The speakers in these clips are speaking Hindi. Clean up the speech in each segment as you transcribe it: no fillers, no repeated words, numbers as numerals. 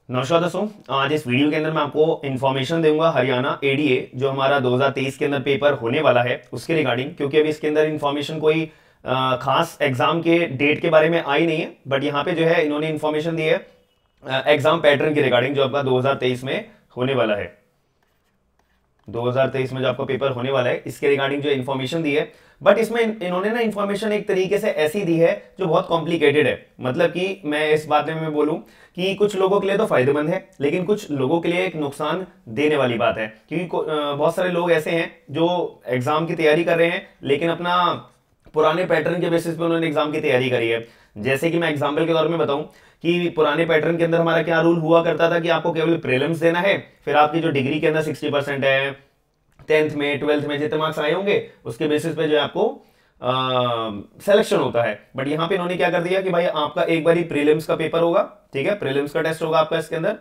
नमस्कार दोस्तों। आज इस वीडियो के अंदर मैं आपको इन्फॉर्मेशन दूंगा हरियाणा एडीए जो हमारा 2023 के अंदर पेपर होने वाला है उसके रिगार्डिंग, क्योंकि अभी इसके अंदर इन्फॉर्मेशन कोई खास एग्जाम के डेट के बारे में आई नहीं है, बट यहाँ पे जो है इन्होंने इन्फॉर्मेशन दी है एग्जाम पैटर्न के रिगार्डिंग जो आपका 2023 में होने वाला है। 2023 में जो आपका पेपर होने वाला है इसके रिगार्डिंग जो इन्फॉर्मेशन दी है, बट इसमें इन्होंने ना इन्फॉर्मेशन एक तरीके से ऐसी दी है जो बहुत कॉम्प्लिकेटेड है। मतलब कि मैं इस बात में मैं बोलूं कि कुछ लोगों के लिए तो फायदेमंद है, लेकिन कुछ लोगों के लिए एक नुकसान देने वाली बात है, क्योंकि बहुत सारे लोग ऐसे हैं जो एग्जाम की तैयारी कर रहे हैं लेकिन अपना पुराने पैटर्न के बेसिस पे उन्होंने एग्जाम की तैयारी करी है। जैसे कि मैं एग्जाम्पल के तौर में बताऊं कि पुराने पैटर्न के अंदर हमारा क्या रूल हुआ करता था कि आपको केवल प्रीलिम्स देना है, फिर आपकी जो डिग्री के अंदर 60% है, 10th में 12th में जितने मार्क्स आए होंगे उसके बेसिस पे जो है आपको सिलेक्शन होता है। बट यहाँ पे इन्होंने क्या कर दिया कि भाई आपका एक बार ही प्रीलिम्स का पेपर होगा, ठीक है, प्रीलिम्स का टेस्ट होगा आपका इसके अंदर,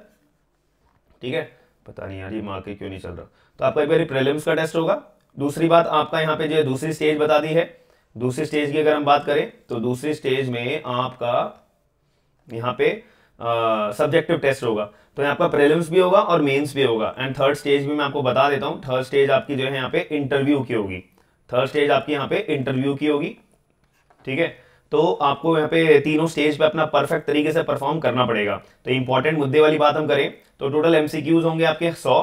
ठीक है। पता नहीं यार ये मार्क क्यों नहीं चल रहा, तो आपका एक बार प्रीलिम्स का टेस्ट होगा। दूसरी बात आपका यहाँ पे जो दूसरी स्टेज बता दी है, दूसरी स्टेज की अगर हम बात करें तो दूसरी स्टेज में आपका यहाँ पे सब्जेक्टिव टेस्ट होगा, तो यहाँ आपका प्रीलिम्स भी होगा और मेंस भी होगा। एंड थर्ड स्टेज भी मैं आपको बता देता हूँ, थर्ड स्टेज आपकी जो है यहाँ पे इंटरव्यू की होगी, थर्ड स्टेज आपकी यहाँ पे इंटरव्यू की होगी, ठीक है। तो आपको यहाँ पे तीनों स्टेज पे अपना परफेक्ट तरीके से परफॉर्म करना पड़ेगा। तो इंपॉर्टेंट मुद्दे वाली बात हम करें तो टोटल एमसीक्यूज होंगे आपके 100,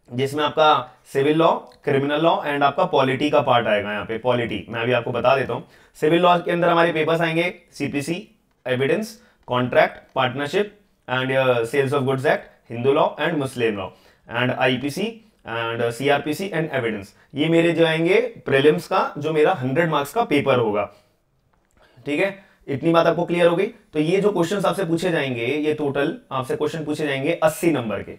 जिसमें आपका civil law, criminal law and आपका पॉलिटी का पार्ट आएगा। यहाँ पे पॉलिटी मैं अभी आपको बता देता हूँ। सिविल लॉ के अंदर हमारे पेपर्स आएंगे CPC, evidence, contract, partnership and sales of goods act, Hindu law and Muslim law and IPC and CrPC and evidence. ये मेरे जो आएंगे प्रीलिम्स का जो मेरा 100 मार्क्स का पेपर होगा, ठीक है। इतनी बात आपको क्लियर हो गई। तो ये जो क्वेश्चंस आपसे पूछे जाएंगे, ये टोटल आपसे क्वेश्चन पूछे जाएंगे 80 नंबर के,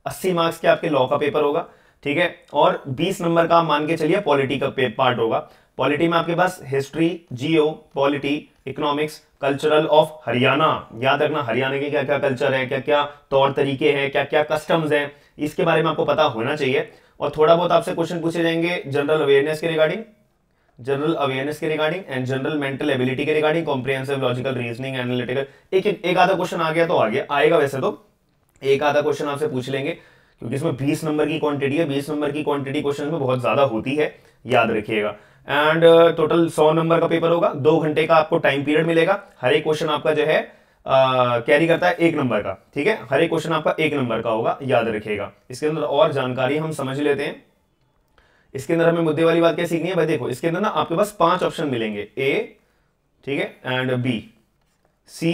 80 मार्क्स के आपके लॉ का पेपर होगा, ठीक है। और 20 नंबर का आप मान के चलिए पॉलिटी का पार्ट होगा। पॉलिटी में आपके पास history, geo, polity, economics, cultural of Haryana, याद रखना हरियाणा के क्या क्या कल्चर है, क्या क्या तौर तरीके हैं, क्या क्या कस्टम्स हैं, इसके बारे में आपको पता होना चाहिए। और थोड़ा बहुत आपसे क्वेश्चन पूछे जाएंगे जनरल अवेयरनेस के रिगार्डिंग, जनरल अवेयरनेस के regarding and general mental ability के regarding, comprehensive, logical, reasoning, analytical. एक आधा क्वेश्चन आ गया तो आ गया, आएगा वैसे तो एक आधा क्वेश्चन आपसे पूछ लेंगे, क्योंकि इसमें 20 नंबर की क्वांटिटी है, 20 नंबर की क्वांटिटी क्वेश्चन में बहुत ज्यादा होती है, याद रखिएगा। एंड टोटल 100 नंबर का पेपर होगा, 2 घंटे का आपको टाइम पीरियड मिलेगा। हर एक क्वेश्चन आपका जो है कैरी करता है 1 नंबर का, ठीक है। हर एक क्वेश्चन आपका 1 नंबर का होगा, याद रखिएगा। इसके अंदर और जानकारी हम समझ लेते हैं। इसके अंदर हमें मुद्दे वाली बात क्या सीखनी है भाई, देखो इसके अंदर ना आपके पास 5 ऑप्शन मिलेंगे, ए, ठीक है, and B, C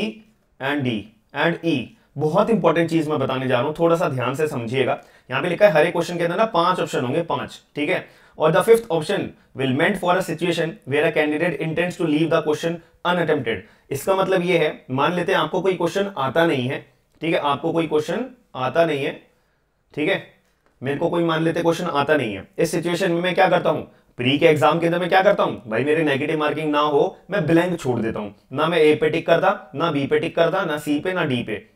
and D and E. बहुत इंपॉर्टेंट चीज मैं बताने जा रहा हूं, थोड़ा सा ध्यान से समझिएगा। यहां पे लिखा है हर एक क्वेश्चन के अंदर ना 5 ऑप्शन होंगे, 5, ठीक है। और the fifth option will meant for a situation where a candidate intends to leave the question unattempted. इसका मतलब ये है, मान लेते हैं आपको कोई क्वेश्चन आता नहीं है, ठीक है, आपको कोई क्वेश्चन आता नहीं है, ठीक है, मेरे को कोई मान लेते क्वेश्चन आता नहीं है। इस सिचुएशन में मैं क्या करता हूं, प्री के एग्जाम के अंदर मैं क्या करता हूं भाई, मेरे नेगेटिव मार्किंग ना हो, मैं ब्लैंक छोड़ देता हूं, ना मैं ए पे टिक करता, ना बी पे टिक करता, ना सी पे, ना डी पे,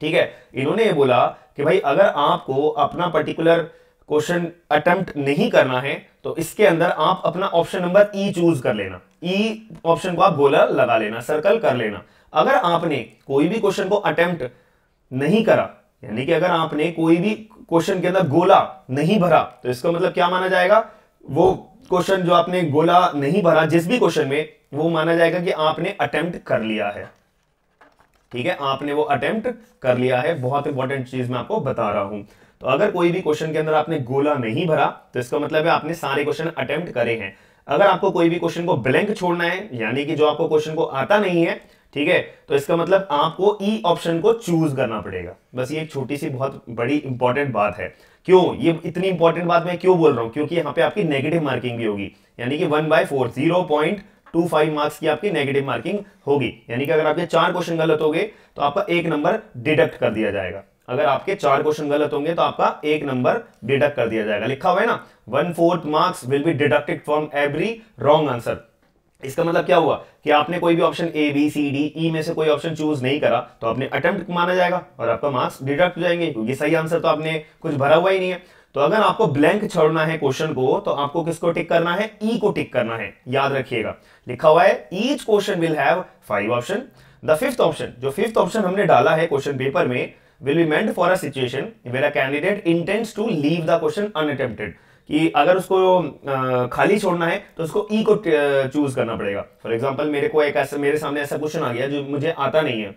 ठीक है। इन्होंने ये बोला कि भाई अगर आपको अपना पर्टिकुलर क्वेश्चन अटेम्प्ट नहीं करना है तो इसके अंदर आप अपना ऑप्शन नंबर ई चूज कर लेना, ई ऑप्शन को आप गोला लगा लेना, सर्कल कर लेना। अगर आपने कोई भी क्वेश्चन को अटेम्प्ट नहीं करा, यानी कि अगर आपने कोई भी क्वेश्चन के अंदर गोला नहीं भरा, तो इसका मतलब क्या माना जाएगा, वो क्वेश्चन जो आपने गोला नहीं भरा जिस भी क्वेश्चन में, वो माना जाएगा कि आपने अटेम्प्ट कर लिया है, ठीक है, आपने वो अटेम्प्ट कर लिया है। बहुत इंपॉर्टेंट चीज मैं आपको बता रहा हूं। तो अगर कोई भी क्वेश्चन के अंदर आपने गोला नहीं भरा तो इसका मतलब है आपने सारे क्वेश्चन अटेम्प्ट करे हैं। अगर आपको कोई भी क्वेश्चन को ब्लैंक छोड़ना है, यानी कि जो आपको क्वेश्चन को आता नहीं है, ठीक है, तो इसका मतलब आपको ई ऑप्शन को चूज करना पड़ेगा। बस ये एक छोटी सी बहुत बड़ी इंपॉर्टेंट बात है। क्यों ये इतनी इंपॉर्टेंट बात मैं क्यों बोल रहा हूं, क्योंकि यहां पे आपकी नेगेटिव मार्किंग भी होगी, यानी कि 1/4 0.25 मार्क्स की आपकी नेगेटिव मार्किंग होगी। यानी कि अगर आपके 4 क्वेश्चन गलत हो गए तो आपका 1 नंबर डिडक्ट कर दिया जाएगा। अगर आपके 4 क्वेश्चन गलत होंगे तो आपका 1 नंबर डिडक्ट कर दिया जाएगा। लिखा हुआ है ना, 1/4 marks will be deducted from every wrong answer. इसका मतलब क्या हुआ कि आपने कोई भी option A, B, C, D, E में से कोई ऑप्शन चूज नहीं करा तो आपने अटेम्प्ट माना जाएगा और आपका मार्क्स डिडक्ट हो जाएंगे, क्योंकि सही आंसर तो आपने कुछ भरा हुआ ही नहीं है। तो अगर आपको ब्लैंक छोड़ना है क्वेश्चन को, तो आपको किसको टिक करना है, ई को टिक करना है, याद रखिएगा। लिखा हुआ है each question will have 5 option. The fifth option, जो फिफ्थ ऑप्शन हमने डाला है क्वेश्चन पेपर में, will be meant for a situation where a candidate intends to leave the question unattempted, कि अगर उसको खाली छोड़ना है तो उसको ई को चूज करना पड़ेगा। फॉर एग्जांपल मेरे सामने ऐसा क्वेश्चन आ गया जो मुझे आता नहीं है,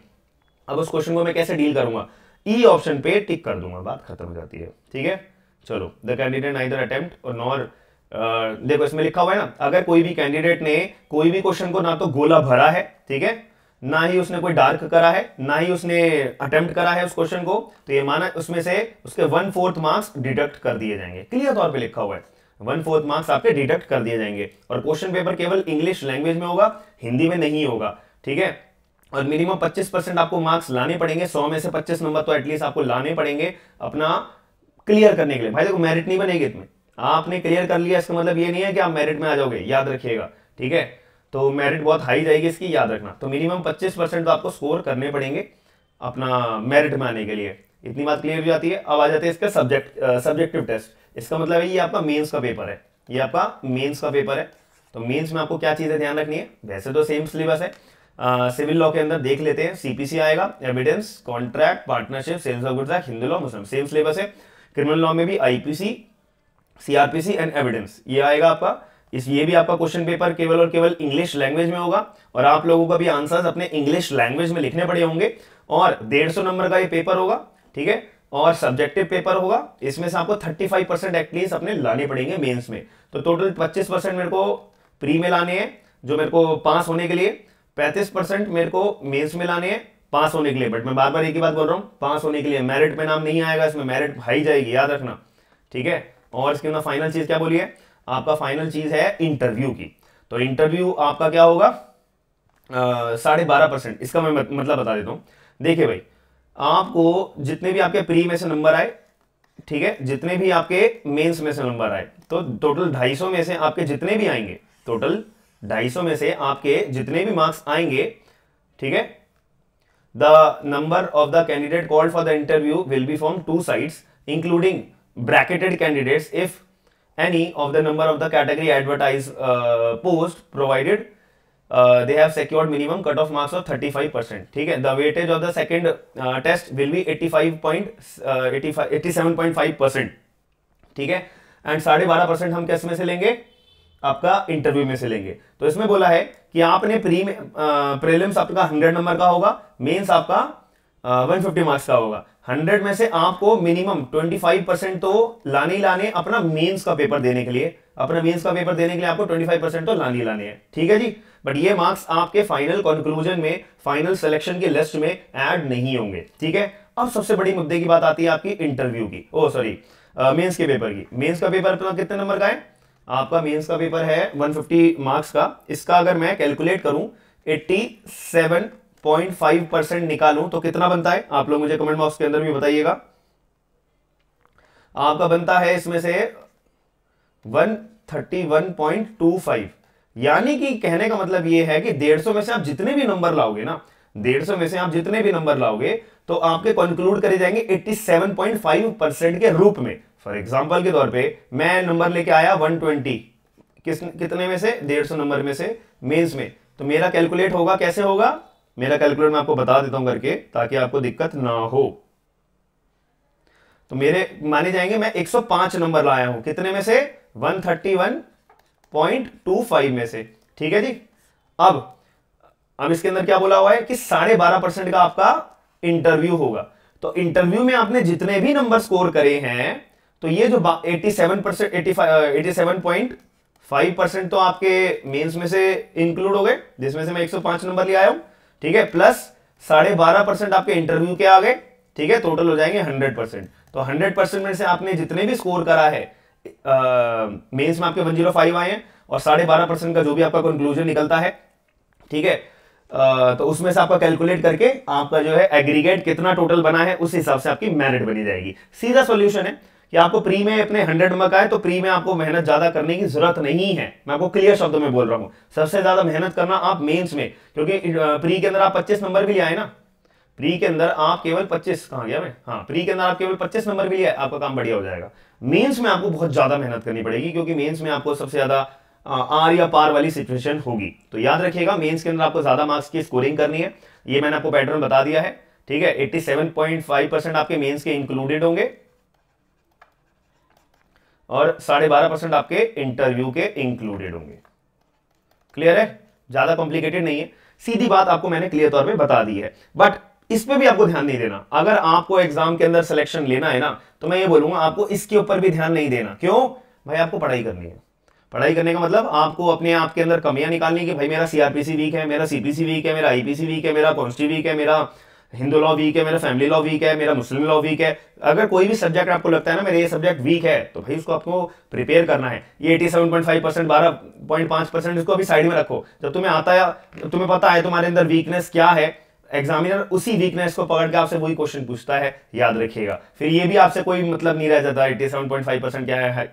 अब उस क्वेश्चन को मैं कैसे डील करूंगा, ई ऑप्शन पे टिक कर दूंगा, बात खत्म हो जाती है। ठीक है, चलो, द कैंडिडेट नाइदर अटेम्प्ट और नॉर, देखो इसमें लिखा हुआ है ना, अगर कोई भी कैंडिडेट ने कोई भी क्वेश्चन को ना तो गोला भरा है, ठीक है, ना ही उसने कोई डार्क करा है, ना ही उसने अटेम्प्ट करा है उस क्वेश्चन को, तो ये माना उसमें से उसके 1/4 मार्क्स डिडक्ट कर दिए जाएंगे। क्लियर तौर पे लिखा हुआ है 1/4 मार्क्स आपके डिडक्ट कर दिए जाएंगे। और क्वेश्चन पेपर केवल इंग्लिश लैंग्वेज में होगा, हिंदी में नहीं होगा। ठीक है, और मिनिमम 25% आपको मार्क्स लाने पड़ेंगे, 100 में से 25 नंबर तो एटलीस्ट आपको लाने पड़ेंगे अपना क्लियर करने के लिए। भाई देखो मेरिट नहीं बनेगी इसमें, आपने क्लियर कर लिया इसका मतलब ये नहीं है कि आप मेरिट में आ जाओगे, याद रखिएगा। ठीक है, तो मेरिट बहुत हाई जाएगी इसकी, याद रखना। तो मिनिमम 25% तो आपको स्कोर करने पड़ेंगे अपना मेरिट में आने के लिए। इतनी बात क्लियर हो जाती है। अब आ जाते हैं इसका सब्जेक्टिव टेस्ट। इसका मतलब है ये आपका मेंस का पेपर है, ये आपका मेंस का पेपर है। तो मेंस में आपको क्या चीजें ध्यान रखनी है, वैसे तो सेम सिलेबस है। सिविल लॉ के अंदर देख लेते हैं, सीपीसी आएगा, evidence, contract, partnership, sales of goods act, Hindu law, Muslim, same syllabus है। क्रिमिनल लॉ में भी आईपीसी, सीआरपीसी एंड एविडेंस ये आएगा आपका। ये भी आपका क्वेश्चन पेपर केवल और केवल इंग्लिश लैंग्वेज में होगा, और आप लोगों का भी आंसर्स अपने इंग्लिश लैंग्वेज में लिखने पड़े होंगे। और 150 नंबर का ये पेपर होगा। ठीक है, और सब्जेक्टिव पेपर होगा, इसमें से आपको 35% एटलीस्ट अपने लाने पड़ेंगे मेंस में। तो टोटल 25% मेरे को प्री में लाने हैं जो मेरे को पास होने के लिए, 35% मेरे को मेंस में लाने हैं पास होने के लिए। बट मैं बार बार एक ही बात बोल रहा हूं, पास होने के लिए। मेरिट में नाम नहीं आएगा इसमें, मेरिट भाई जाएगी, याद रखना। ठीक है, और इसके अंदर फाइनल चीज क्या बोली है, आपका फाइनल चीज है इंटरव्यू की। तो इंटरव्यू आपका क्या होगा, 12.5%। इसका मैं मतलब बता देता हूं। देखिए भाई, आपको जितने भी आपके प्री में से नंबर आए, ठीक है, जितने भी आपके मेंस में से नंबर आए, तो टोटल 250 में से आपके जितने भी आएंगे, टोटल 250 में से आपके जितने भी मार्क्स आएंगे, ठीक है, the number of the candidate called for the interview will be from 2 sides including bracketed candidates if any of the number of the category advertised post provided they have secured minimum cutoff marks of 35%. ठीक है, the weightage of the second test will be 87.5%. ठीक है, एंड 12.5% हम किस में से लेंगे, आपका इंटरव्यू में से लेंगे। तो इसमें बोला है कि आपने प्रीलिम्स आपका 100 नंबर का होगा, मेंस आपका 150 मार्क्स का होगा। 100 में से आपको मिनिमम 25% तो लाने ही लाने अपना मेंस का पेपर देने के लिए। अपना मेंस का पेपर देने के लिए आपको 25% तो लाने ही लाने हैं। ठीक है जी, बट ये मार्क्स आपके फाइनल कंक्लूजन में, फाइनल सिलेक्शन की लिस्ट में ऐड नहीं होंगे। ठीक है, अब सबसे बड़ी मुद्दे की बात आती है आपकी इंटरव्यू की, मेंस के पेपर की। मेंस का पेपर अपना कितने नंबर का है, आपका मेंस का पेपर है 150 मार्क्स का। इसका अगर मैं कैलकुलेट करूं 87.5% निकालूं तो कितना बनता है, आप लोग मुझे कमेंट बॉक्स के अंदर भी बताइएगा। आपका बनता है इसमें से 131.25। यानी कि कहने का मतलब यह है कि 150 में से आप जितने भी नंबर लाओगे ना, 150 में से आप जितने भी नंबर लाओगे तो आपके कंक्लूड करे जाएंगे 87.5% के रूप में। फॉर एग्जांपल के तौर पे मैं नंबर लेके आया 120, कितने में से, 150 नंबर में से मेंस में। तो मेरा कैलकुलेट होगा, कैसे होगा, मेरा कैलकुलेट मैं आपको बता देता हूं करके ताकि आपको दिक्कत ना हो। तो मेरे माने जाएंगे मैं 105 नंबर लाया हूं, कितने में से, 131.25 में से। ठीक है जी, अब इसके अंदर क्या बोला हुआ है कि 12.5% का आपका इंटरव्यू होगा। तो इंटरव्यू में आपने जितने भी नंबर स्कोर करे हैं, तो ये जो 87.5% तो आपके मेंस में से इंक्लूड हो गए, जिसमें से मैं 105 नंबर ले आया हूं। ठीक है, प्लस 12.5% आपके इंटरव्यू के आ गए। ठीक है, टोटल हो जाएंगे 100%। तो 100% में से आपने जितने भी स्कोर करा है, मेंस में आपके 105 आए हैं, और 12.5% का जो भी आपका कंक्लूजन निकलता है, ठीक है, तो उसमें से आपका कैलकुलेट करके आपका जो है एग्रीगेट कितना टोटल बना है, उस हिसाब से आपकी मेरिट बनी जाएगी। सीधा सॉल्यूशन है कि आपको प्री में अपने 100 नंबर का है तो प्री में आपको मेहनत ज्यादा करने की जरूरत नहीं है। मैं आपको क्लियर शब्दों में बोल रहा हूं, सबसे ज्यादा मेहनत करना आप मेंस में, क्योंकि प्री के अंदर आप 25 नंबर भी ले आए ना, प्री के अंदर आप केवल 25, कहां गया मैं, हाँ, प्री के अंदर आप केवल 25 नंबर भी लिया, आपका काम बढ़िया हो जाएगा। मेंस में आपको बहुत ज्यादा मेहनत करनी पड़ेगी, क्योंकि मेंस में आपको सबसे ज्यादा आर या पार वाली सिचुएशन होगी। तो याद रखिएगा, मेंस के अंदर आपको ज्यादा मार्क्स की स्कोरिंग करनी है। ये मैंने आपको पैटर्न बता दिया है। ठीक है, 87.5% आपके मेंस के इंक्लूडेड होंगे और 12.5% आपके इंटरव्यू के इंक्लूडेड होंगे। क्लियर है, ज्यादा कॉम्प्लिकेटेड नहीं है, सीधी बात आपको मैंने क्लियर तौर पे बता दी है। बट इस पे भी आपको ध्यान नहीं देना। अगर आपको एग्जाम के अंदर सिलेक्शन लेना है ना, तो मैं ये बोलूंगा आपको इसके ऊपर भी ध्यान नहीं देना। क्यों भाई? आपको पढ़ाई करनी है। पढ़ाई करने का मतलब आपको अपने आप के अंदर कमियां निकालनी कि भाई मेरा सीआरपीसी वीक है, मेरा सीपीसी वीक है, मेरा आईपीसी वीक है, मेरा कॉन्स्टी वीक है, मेरा हिंदू लॉ वीक है, मेरा फैमिली लॉ वीक है, मेरा मुस्लिम लॉ वीक है। अगर कोई भी सब्जेक्ट आपको लगता है ना मेरा ये सब्जेक्ट वीक है, तो भाई उसको आपको प्रिपेयर करना है। ये 87.5%, 12.5% इसको अभी साइड में रखो। जब तुम्हें आता है, तुम्हें पता है तुम्हारे अंदर वीकनेस क्या है, एग्जामिनर उसी वीकनेस को पकड़ के आपसे वही क्वेश्चन पूछता है, याद रखिएगा। फिर ये भी आपसे कोई मतलब नहीं रह जाता 87.5% क्या है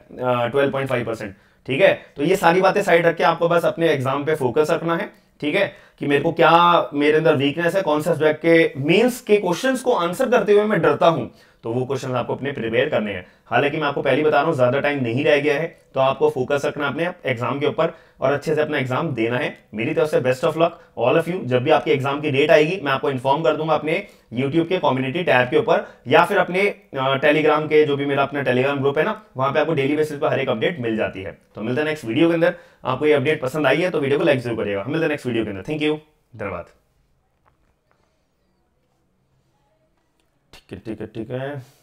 12.5%। ठीक है, तो ये सारी बातें साइड रख के आपको बस अपने एग्जाम पे फोकस रखना है। ठीक है, कि मेरे को क्या, मेरे अंदर वीकनेस है, कौन सा सब्जेक्ट के मेंस के क्वेश्चंस को आंसर करते हुए मैं डरता हूं, तो वो क्वेश्चन आपको अपने प्रिपेयर करने हैं। हालांकि मैं आपको पहले बता रहा हूं ज्यादा टाइम नहीं रह गया है, तो आपको फोकस रखना अपने एग्जाम के ऊपर और अच्छे से अपना एग्जाम देना है। मेरी तरफ से best of luck all of you. जब भी आपके एग्जाम की डेट आएगी मैं आपको इन्फॉर्म कर दूंगा अपने यूट्यूब के कम्युनिटी टैब के ऊपर, या फिर अपने टेलीग्राम के, जो भी मेरा अपना टेलीग्राम ग्रुप है ना, वहां पे आपको डेली बेसिस पर हर एक अपडेट मिल जाती है। तो मिलते हैं नेक्स्ट वीडियो के अंदर। आपको ये अपडेट पसंद आई है तो वीडियो को लाइक जरूर करिएगा। मिलते हैं नेक्स्ट वीडियो के अंदर। थैंक यू, धन्यवाद। ठीक है ठीक है ठीक है।